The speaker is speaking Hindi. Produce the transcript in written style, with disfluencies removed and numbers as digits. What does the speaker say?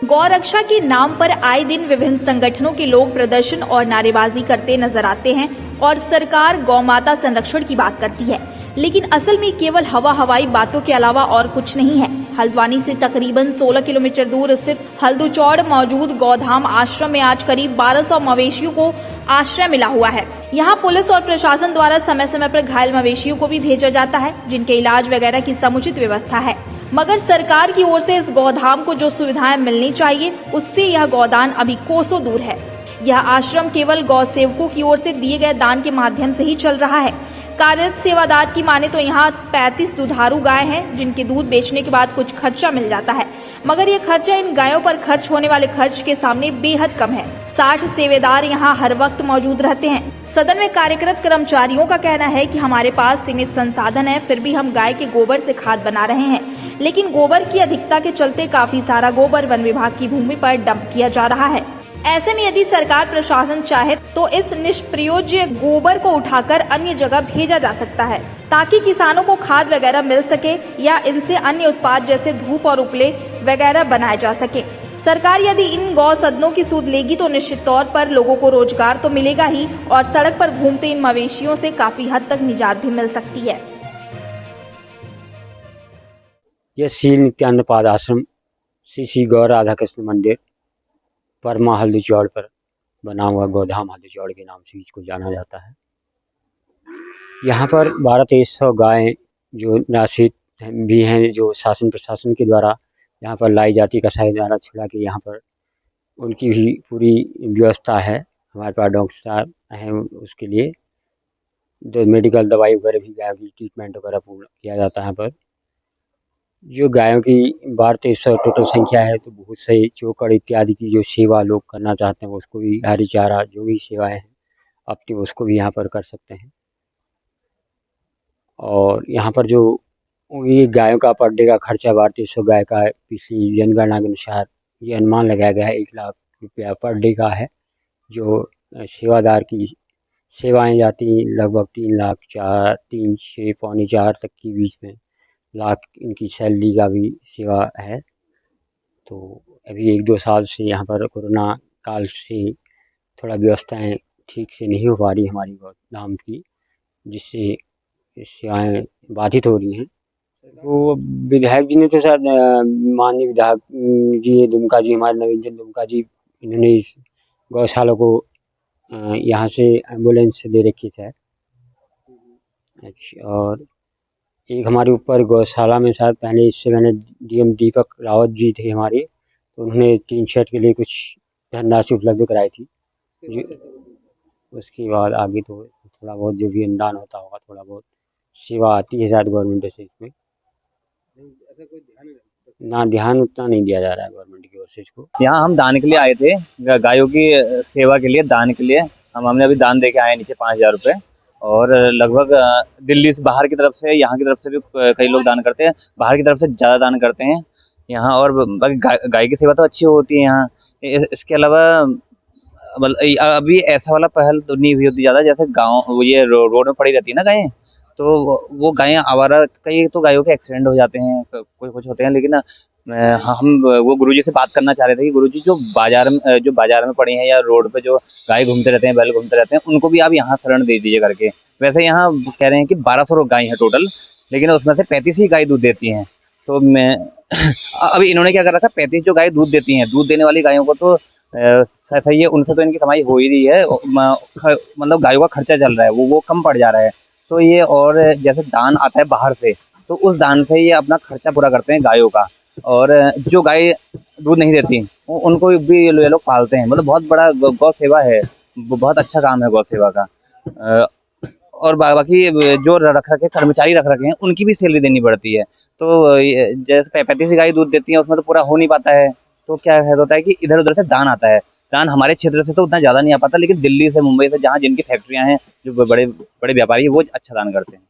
गौरक्षा के नाम पर आए दिन विभिन्न संगठनों के लोग प्रदर्शन और नारेबाजी करते नजर आते हैं और सरकार गौ माता संरक्षण की बात करती है, लेकिन असल में केवल हवाई बातों के अलावा और कुछ नहीं है। हल्द्वानी से तकरीबन 16 किलोमीटर दूर स्थित हल्दूचौड़ मौजूद गौधाम आश्रम में आज करीब 1200 मवेशियों को आश्रय मिला हुआ है। यहाँ पुलिस और प्रशासन द्वारा समय समय पर घायल मवेशियों को भी भेजा जाता है, जिनके इलाज वगैरह की समुचित व्यवस्था है। मगर सरकार की ओर से इस गौधाम को जो सुविधाएं मिलनी चाहिए, उससे यह गौदान अभी कोसों दूर है। यह आश्रम केवल गौ सेवकों की ओर से दिए गए दान के माध्यम से ही चल रहा है। कार्यरत सेवादार की माने तो यहाँ 35 दुधारू गाय हैं, जिनके दूध बेचने के बाद कुछ खर्चा मिल जाता है, मगर यह खर्चा इन गायों पर खर्च होने वाले खर्च के सामने बेहद कम है। 60 सेवेदार यहाँ हर वक्त मौजूद रहते हैं। सदन में कार्यरत कर्मचारियों का कहना है कि हमारे पास सीमित संसाधन है, फिर भी हम गाय के गोबर से खाद बना रहे हैं, लेकिन गोबर की अधिकता के चलते काफी सारा गोबर वन विभाग की भूमि पर डंप किया जा रहा है। ऐसे में यदि सरकार प्रशासन चाहे तो इस निष्प्रयोज्य गोबर को उठाकर अन्य जगह भेजा जा सकता है, ताकि किसानों को खाद वगैरह मिल सके या इनसे अन्य उत्पाद जैसे धूप और उपले वगैरह बनाए जा सके। सरकार यदि इन गौ सदनों की सूद लेगी तो निश्चित तौर पर लोगों को रोजगार तो मिलेगा ही, और सड़क पर घूमते इन मवेशियों से काफी हद तक निजात भी मिल सकती है। यह श्री नित्यानंद आश्रम श्री गौ राधा कृष्ण मंदिर परमा हल्दूचौड़ पर बना हुआ गौधाम हल्दूचौड़ के नाम से इसको जाना जाता है। यहाँ पर 1200-1300 गायें जो निराश्रित भी हैं, जो शासन प्रशासन के द्वारा यहाँ पर लाई जाती, कसाई द्वारा छुड़ा के यहाँ पर उनकी भी पूरी व्यवस्था है। हमारे पास डॉक्टर साहब हैं, उसके लिए जो मेडिकल दवाई वगैरह भी, गायों की ट्रीटमेंट वगैरह पूर्ण किया जाता है। यहाँ पर जो गायों की 1200 टोटल संख्या है, तो बहुत से चोकर इत्यादि की जो सेवा लोग करना चाहते हैं, उसको भी हरी चारा जो भी सेवाएं हैं अपनी, उसको भी यहाँ पर कर सकते हैं। और यहाँ पर जो ये गायों का पर डे का खर्चा 1200 गाय का पिछली जनगणना के अनुसार ये अनुमान लगाया गया है 1 लाख रुपया पर डे का है। जो सेवादार की सेवाएं जाती लगभग 3 लाख 4, 3, 6, पौने 4 तक के बीच में लाख इनकी सैलरी का भी सेवा है। तो अभी 1-2 साल से यहाँ पर कोरोना काल से थोड़ा व्यवस्थाएं ठीक से नहीं हो पा रही हमारी गौधाम की, जिससे सेवाएं बाधित हो रही हैं। तो विधायक जी ने तो शायद माननीय विधायक जी दुमका जी, हमारे नवीन दुमका जी, इन्होंने इस गौशाला को यहाँ से एम्बुलेंस से दे रखी है। अच्छा, और एक हमारे ऊपर गौशाला में शायद पहले इससे मैंने डीएम दीपक रावत जी थे हमारे, तो उन्होंने टीन शेड के लिए कुछ धनराशि उपलब्ध कराई थी। उसके बाद आगे तो थोड़ा बहुत जो भी अनुदान होता होगा, थोड़ा बहुत सेवा आती है शायद गवर्नमेंट से। इसमें ना ध्यान उतना नहीं दिया जा रहा है गवर्नमेंट की ओर से इसको। यहाँ हम दान के लिए आए थे, गायों की सेवा के लिए, दान के लिए। हमने अभी दान दे के आए नीचे 5000 रुपये, और लगभग दिल्ली से, बाहर की तरफ से, यहाँ की तरफ से भी कई लोग दान करते हैं, बाहर की तरफ से ज़्यादा दान करते हैं यहाँ। और बाकी गाय की सेवा तो अच्छी होती है यहाँ। इसके अलावा अभी ऐसा वाला पहल तो नहीं हुई होती ज़्यादा, जैसे गाँव ये रोड में पड़ी रहती है ना गायें, तो वो गायें आवारा, कई तो गायों के एक्सीडेंट हो जाते हैं, कुछ होते हैं। लेकिन हम वो गुरुजी से बात करना चाह रहे थे कि गुरुजी जो बाजार में पड़ी हैं या रोड पे जो गाय घूमते रहते हैं, बैल घूमते रहते हैं, उनको भी आप यहाँ शरण दे दीजिए करके। वैसे यहाँ कह रहे हैं कि 1200 गाय हैं टोटल, लेकिन उसमें से 35 ही गाय दूध देती हैं। तो मैं अभी इन्होंने क्या कर रखा है, 35 जो गाय दूध देती हैं, दूध देने वाली गायों को तो सही है, उनसे तो इनकी कमाई हो ही रही है, मतलब गायों का खर्चा चल रहा है, वो कम पड़ जा रहा है। तो ये, और जैसे दान आता है बाहर से, तो उस दान से ये अपना खर्चा पूरा करते हैं गायों का। और जो गाय दूध नहीं देती उनको भी ये लोग पालते हैं। मतलब बहुत बड़ा गौ सेवा है, बहुत अच्छा काम है गौ सेवा का। और बाकी जो रख रखे कर्मचारी रख रखे हैं, उनकी भी सैलरी देनी पड़ती है। तो जैसे 35 गाय दूध देती हैं, उसमें तो पूरा हो नहीं पाता है। तो क्या होता है कि इधर उधर से दान आता है। दान हमारे क्षेत्र से तो उतना ज़्यादा नहीं आ पाता, लेकिन दिल्ली से, मुंबई से, जहाँ जिनकी फैक्ट्रियाँ हैं, जो बड़े बड़े व्यापारी, वो अच्छा दान करते हैं।